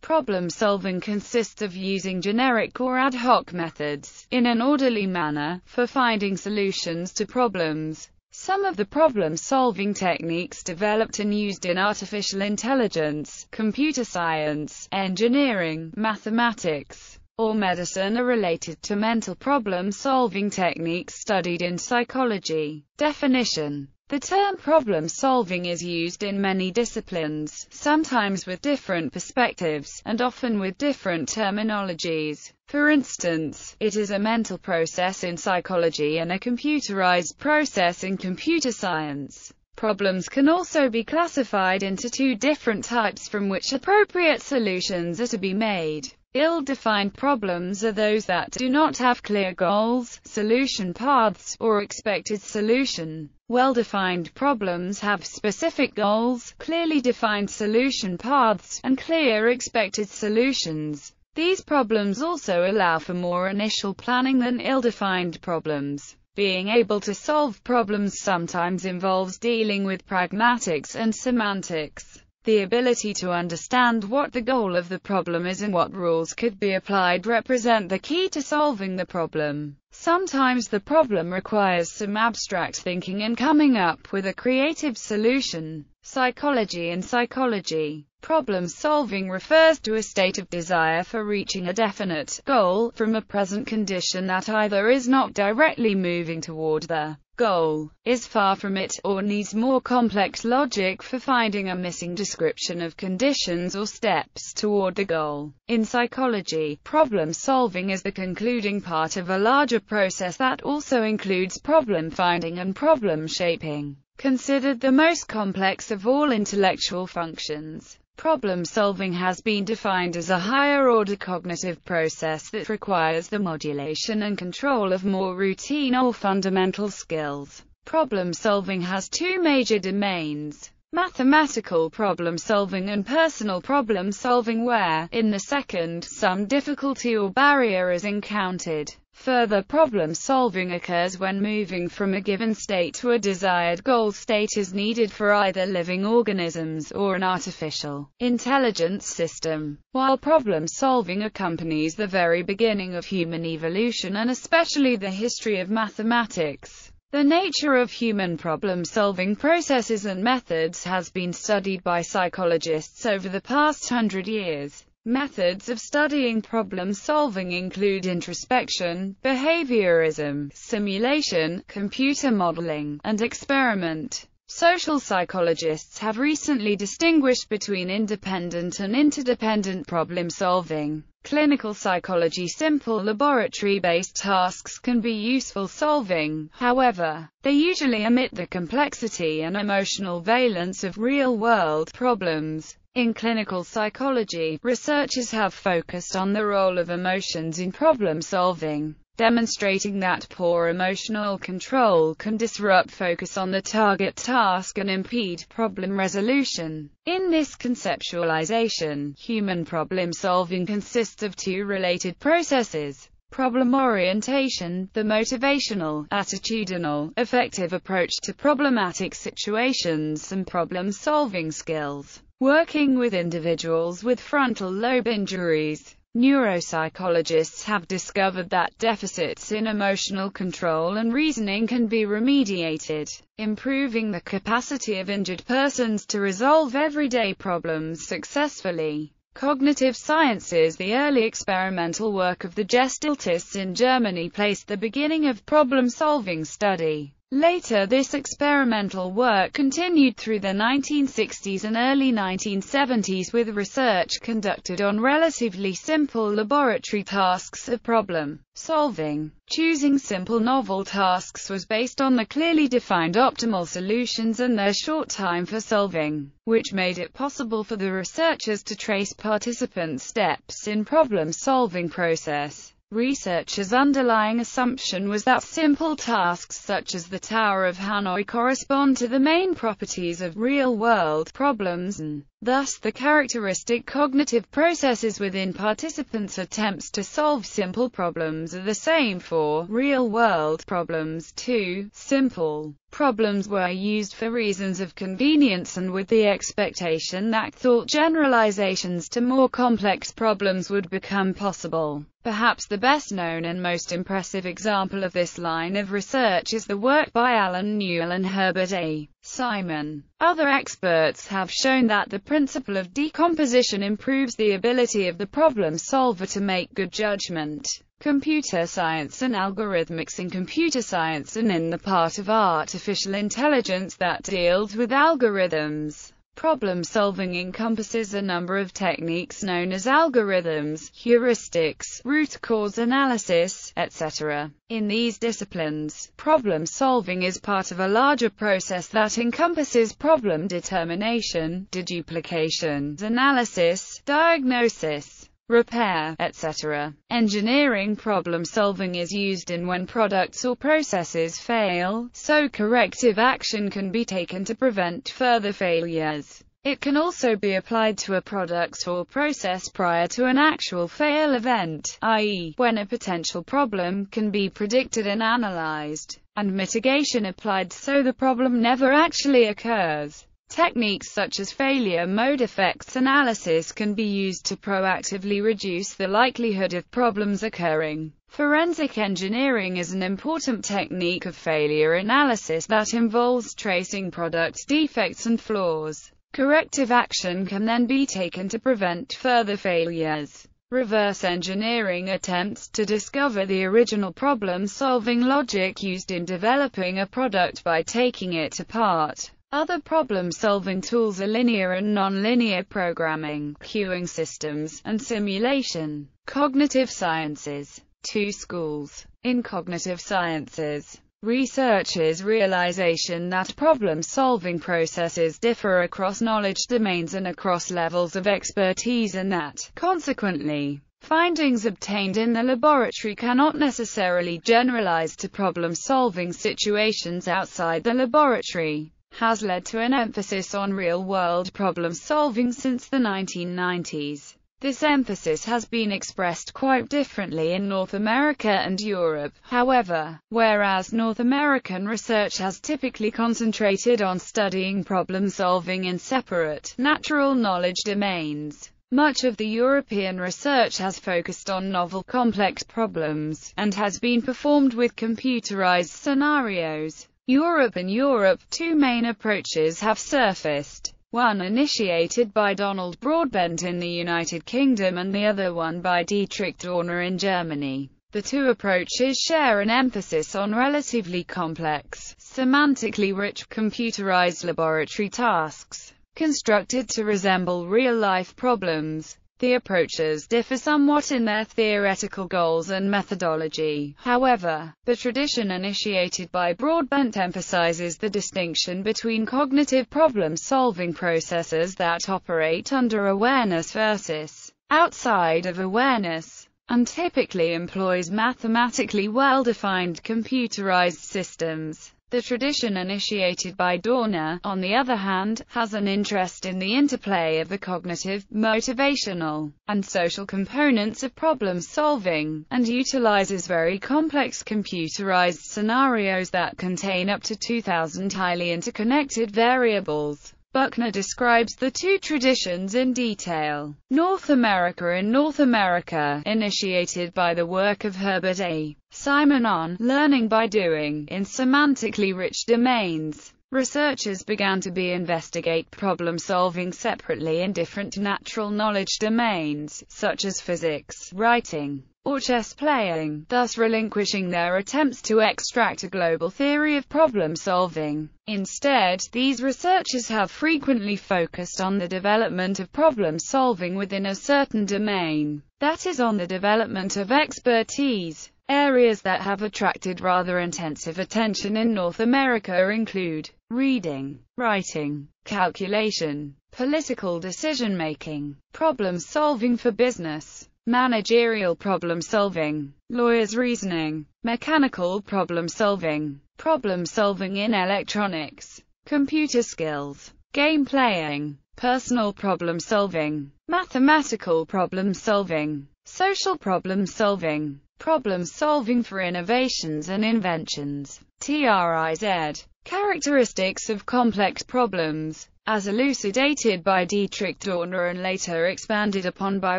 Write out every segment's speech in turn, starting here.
Problem solving consists of using generic or ad hoc methods, in an orderly manner, for finding solutions to problems. Some of the problem-solving techniques developed and used in artificial intelligence, computer science, engineering, mathematics, or medicine are related to mental problem-solving techniques studied in psychology. Definition: the term problem-solving is used in many disciplines, sometimes with different perspectives, and often with different terminologies. For instance, it is a mental process in psychology and a computerized process in computer science. Problems can also be classified into two different types from which appropriate solutions are to be made. Ill-defined problems are those that do not have clear goals, solution paths, or expected solution. Well-defined problems have specific goals, clearly defined solution paths, and clear expected solutions. These problems also allow for more initial planning than ill-defined problems. Being able to solve problems sometimes involves dealing with pragmatics and semantics. The ability to understand what the goal of the problem is and what rules could be applied represent the key to solving the problem. Sometimes the problem requires some abstract thinking and coming up with a creative solution. Psychology and psychology. Problem solving refers to a state of desire for reaching a definite goal from a present condition that either is not directly moving toward the goal, is far from it, or needs more complex logic for finding a missing description of conditions or steps toward the goal. In psychology, problem solving is the concluding part of a larger process that also includes problem finding and problem shaping. Considered the most complex of all intellectual functions, problem solving has been defined as a higher-order cognitive process that requires the modulation and control of more routine or fundamental skills. Problem solving has two major domains: mathematical problem solving and personal problem solving, where, in the second, some difficulty or barrier is encountered. Further problem solving occurs when moving from a given state to a desired goal state is needed for either living organisms or an artificial intelligence system. While problem solving accompanies the very beginning of human evolution and especially the history of mathematics, the nature of human problem-solving processes and methods has been studied by psychologists over the past 100 years. Methods of studying problem-solving include introspection, behaviorism, simulation, computer modeling, and experiment. Social psychologists have recently distinguished between independent and interdependent problem-solving. Clinical psychology: simple laboratory-based tasks can be useful solving, however, they usually omit the complexity and emotional valence of real-world problems. In clinical psychology, researchers have focused on the role of emotions in problem solving, demonstrating that poor emotional control can disrupt focus on the target task and impede problem resolution. In this conceptualization, human problem solving consists of two related processes: problem orientation, the motivational, attitudinal, affective approach to problematic situations, and problem-solving skills, working with individuals with frontal lobe injuries. Neuropsychologists have discovered that deficits in emotional control and reasoning can be remediated, improving the capacity of injured persons to resolve everyday problems successfully. Cognitive sciences: the early experimental work of the Gestaltists in Germany placed the beginning of problem-solving study. Later this experimental work continued through the 1960s and early 1970s with research conducted on relatively simple laboratory tasks of problem solving. Choosing simple novel tasks was based on the clearly defined optimal solutions and their short time for solving, which made it possible for the researchers to trace participants' steps in problem-solving process. Researchers' underlying assumption was that simple tasks such as the Tower of Hanoi correspond to the main properties of real-world problems, and Thus, the characteristic cognitive processes within participants' attempts to solve simple problems are the same for real-world problems too. Simple problems were used for reasons of convenience and with the expectation that thought generalizations to more complex problems would become possible. Perhaps the best known and most impressive example of this line of research is the work by Alan Newell and Herbert A. Simon. Other experts have shown that the principle of decomposition improves the ability of the problem solver to make good judgment. Computer science and algorithmics. In computer science and in the part of artificial intelligence that deals with algorithms, problem solving encompasses a number of techniques known as algorithms, heuristics, root cause analysis, etc. In these disciplines, problem solving is part of a larger process that encompasses problem determination, deduplication, analysis, diagnosis, repair, etc. Engineering problem solving is used in when products or processes fail, so corrective action can be taken to prevent further failures. It can also be applied to a product or process prior to an actual fail event, i.e., when a potential problem can be predicted and analyzed, and mitigation applied so the problem never actually occurs. Techniques such as failure mode effects analysis can be used to proactively reduce the likelihood of problems occurring. Forensic engineering is an important technique of failure analysis that involves tracing product defects and flaws. Corrective action can then be taken to prevent further failures. Reverse engineering attempts to discover the original problem-solving logic used in developing a product by taking it apart. Other problem-solving tools are linear and non-linear programming, queuing systems, and simulation. Cognitive sciences. Two schools. In cognitive sciences, researchers' realization that problem-solving processes differ across knowledge domains and across levels of expertise, and that, consequently, findings obtained in the laboratory cannot necessarily generalize to problem-solving situations outside the laboratory, has led to an emphasis on real-world problem-solving since the 1990s. This emphasis has been expressed quite differently in North America and Europe, however, whereas North American research has typically concentrated on studying problem-solving in separate, natural knowledge domains. Much of the European research has focused on novel complex problems, and has been performed with computerized scenarios. In Europe, two main approaches have surfaced. One initiated by Donald Broadbent in the United Kingdom and the other one by Dietrich Dorner in Germany. The two approaches share an emphasis on relatively complex, semantically rich, computerized laboratory tasks, constructed to resemble real-life problems. The approaches differ somewhat in their theoretical goals and methodology. However, the tradition initiated by Broadbent emphasizes the distinction between cognitive problem-solving processes that operate under awareness versus outside of awareness, and typically employs mathematically well-defined computerized systems. The tradition initiated by Dorner, on the other hand, has an interest in the interplay of the cognitive, motivational, and social components of problem-solving, and utilizes very complex computerized scenarios that contain up to 2,000 highly interconnected variables. Buckner describes the two traditions in detail. North America. In North America, initiated by the work of Herbert A. Simon on learning by doing in semantically rich domains, researchers began to investigate problem-solving separately in different natural knowledge domains, such as physics, writing, or chess playing, thus relinquishing their attempts to extract a global theory of problem-solving. Instead, these researchers have frequently focused on the development of problem-solving within a certain domain, that is, on the development of expertise. Areas that have attracted rather intensive attention in North America include reading, writing, calculation, political decision-making, problem-solving for business, managerial problem-solving, lawyers' reasoning, mechanical problem-solving, problem-solving in electronics, computer skills, game playing, personal problem solving, mathematical problem solving, social problem solving, problem solving for innovations and inventions. TRIZ. Characteristics of complex problems, as elucidated by Dietrich Dorner and later expanded upon by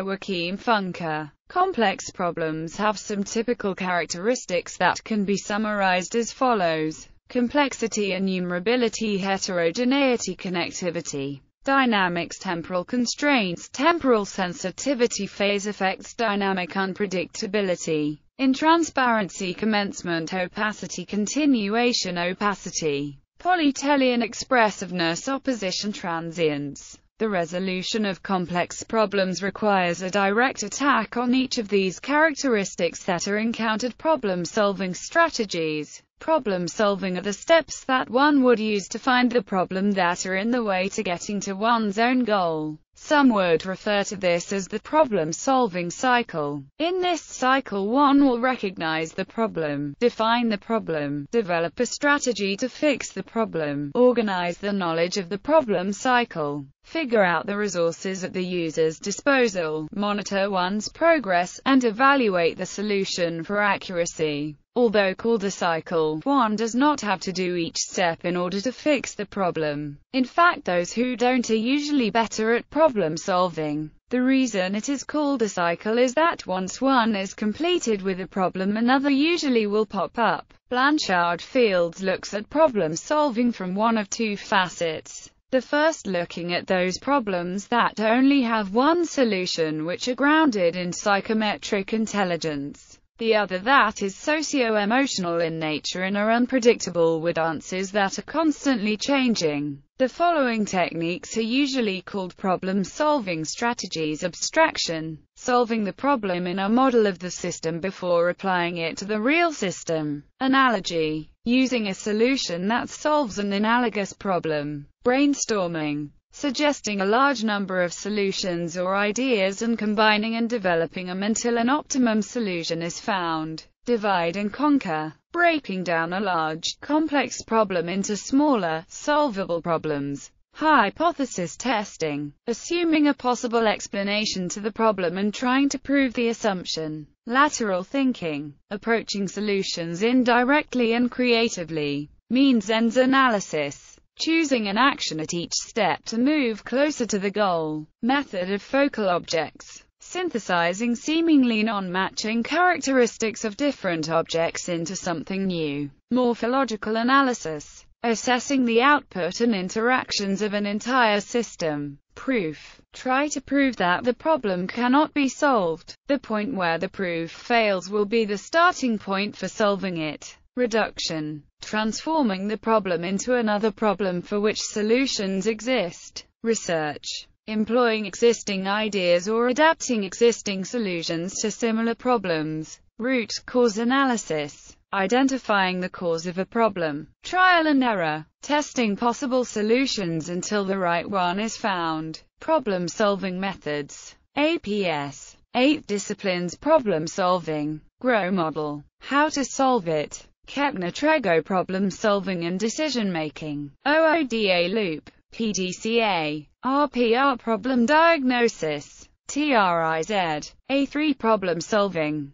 Joachim Funke. Complex problems have some typical characteristics that can be summarized as follows: complexity, enumerability, heterogeneity, connectivity, dynamics, temporal constraints, temporal sensitivity, phase effects, dynamic unpredictability, intransparency, commencement, opacity, continuation, opacity, polytelian expressiveness, opposition, transience. The resolution of complex problems requires a direct attack on each of these characteristics that are encountered. Problem-solving strategies. Problem-solving are the steps that one would use to find the problem that are in the way to getting to one's own goal. Some would refer to this as the problem-solving cycle. In this cycle, one will recognize the problem, define the problem, develop a strategy to fix the problem, organize the knowledge of the problem cycle, figure out the resources at the user's disposal, monitor one's progress, and evaluate the solution for accuracy. Although called a cycle, one does not have to do each step in order to fix the problem. In fact, those who don't are usually better at problem solving. The reason it is called a cycle is that once one is completed with a problem, another usually will pop up. Blanchard Fields looks at problem solving from one of two facets. The first, looking at those problems that only have one solution, which are grounded in psychometric intelligence. The other that is socio-emotional in nature and are unpredictable, with answers that are constantly changing. The following techniques are usually called problem-solving strategies: abstraction, solving the problem in a model of the system before applying it to the real system; analogy, using a solution that solves an analogous problem; brainstorming, suggesting a large number of solutions or ideas and combining and developing them until an optimum solution is found; divide and conquer, breaking down a large, complex problem into smaller, solvable problems; hypothesis testing, assuming a possible explanation to the problem and trying to prove the assumption; lateral thinking, approaching solutions indirectly and creatively; means-ends analysis, choosing an action at each step to move closer to the goal; method of focal objects, synthesizing seemingly non-matching characteristics of different objects into something new; morphological analysis, assessing the output and interactions of an entire system; proof, try to prove that the problem cannot be solved. The point where the proof fails will be the starting point for solving it. Reduction, transforming the problem into another problem for which solutions exist. Research, employing existing ideas or adapting existing solutions to similar problems. Root cause analysis, identifying the cause of a problem. Trial and error, testing possible solutions until the right one is found. Problem-solving methods. APS, 8 disciplines. Problem solving. GROW model, how to solve it. Kepner-Trego, problem solving and decision making. OODA loop, PDCA, RPR, problem diagnosis. TRIZ, A3, problem solving.